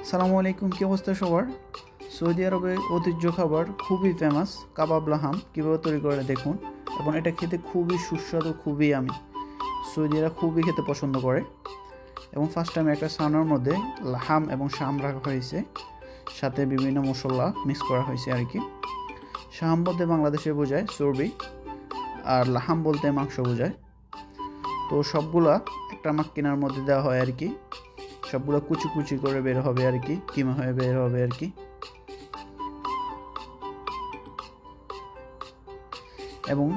সালামু আলাইকুম, কী অবস্থা সবার? সৌদি আরবের ঐতিহ্য খাবার খুবই ফেমাস কাবাব লাহাম কীভাবে তৈরি করে দেখুন, এবং এটা খেতে খুবই সুস্বাদু, খুবই আমি সৌদিরা খুবই খেতে পছন্দ করে। এবং ফার্স্ট টাইম একটা সানার মধ্যে লাহাম এবং শাম রাখা হয়েছে, সাথে বিভিন্ন মশলা মিক্স করা হয়েছে আর কি। শাম বলতে বাংলাদেশে বোঝায় চর্বি, আর লাহাম বলতে মাংস বোঝায়। তো সবগুলা একটা মাক্কিনার মধ্যে দেওয়া হয় আর কি, সবগুলো কুচি কুচি করে বের হবে আর কি, কিমা হয়ে বের হবে আর কি। এবং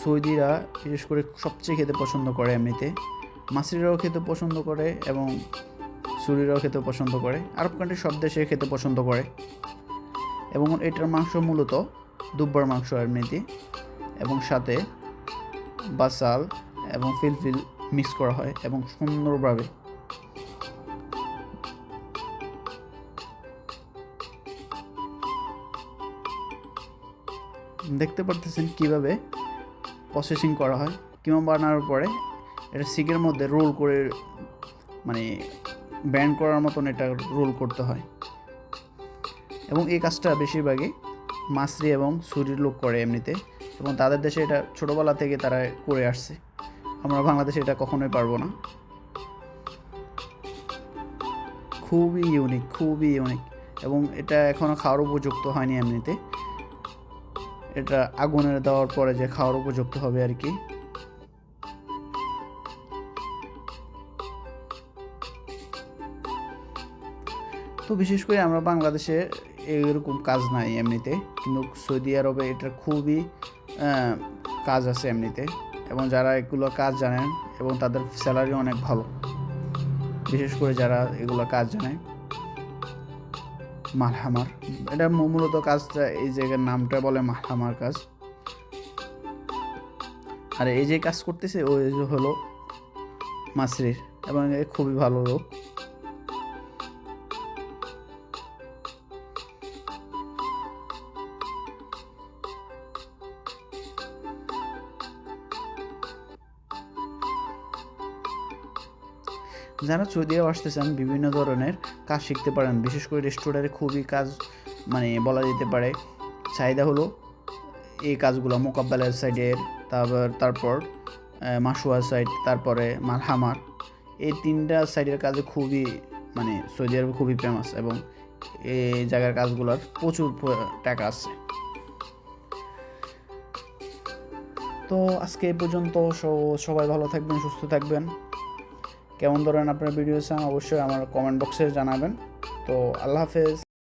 সৌদিরা বিশেষ করে সবচেয়ে খেতে পছন্দ করে, এমনিতে মাসরিরাও খেতে পছন্দ করে এবং সুরিরাও খেতে পছন্দ করে, আরব কান্ট্রি সব দেশে খেতে পছন্দ করে। এবং এটার মাংস মূলত দুব্বার মাংস এমনিতে, এবং সাথে বাসাল এবং ফিলফিল মিক্স করা হয় এবং সুন্দরভাবে দেখতে পারতেছেন কিভাবে প্রসেসিং করা হয়। কিমা বানানোর পরে এটা সিকের মধ্যে রোল করে, মানে ব্যান্ড করার মতন এটা রোল করতে হয়। এবং এই কাজটা বেশিরভাগই মাসরি এবং সুরির লোক করে এমনিতে, এবং তাদের দেশে এটা ছোটোবেলা থেকে তারা করে আসছে। আমরা বাংলাদেশে এটা কখনোই পারবো না। খুবই ইউনিক, খুবই ইউনিক, এবং এটা এখনও খাওয়ার উপযুক্ত হয়নি এমনিতে। এটা আগুনের দেওয়ার পরে যে খাওয়ার উপযুক্ত হবে আর কি। তো বিশেষ করে আমরা বাংলাদেশে এরকম কাজ নাই এমনিতে, কিন্তু সৌদি আরবে এটার খুবই কাজ আছে এমনিতে, এবং যারা এগুলো কাজ জানেন এবং তাদের স্যালারি অনেক ভালো, বিশেষ করে যারা এগুলো কাজ জানে। মালহামার, এটা মূলত কাজটা, এই জায়গার নামটা বলে মালহামার কাজ। আর এই যে কাজ করতেছে ওই হলো মাসরির, এবং খুবই ভালো লোক। যারা সৌদি আরব আসতে চান বিভিন্ন ধরনের কাজ শিখতে পারেন, বিশেষ করে রেস্টুরেন্টে খুবই কাজ, মানে বলা যেতে পারে চাহিদা হলো এই কাজগুলো। মোকাব্বেলের সাইডের, তারপর মাসুয়া সাইড, তারপরে মালহামার, এই তিনটা সাইডের কাজে খুবই, মানে সৌদি আরবে খুবই ফেমাস, এবং এই জায়গার কাজগুলোর প্রচুর টাকা আছে। তো আজকে এই পর্যন্ত। সবাই ভালো থাকবেন, সুস্থ থাকবেন। কেমন ধরেন আপনার ভিডিও চান অবশ্যই আমার কমেন্ট বক্সে জানাবেন। তো আল্লাহ হাফেজ।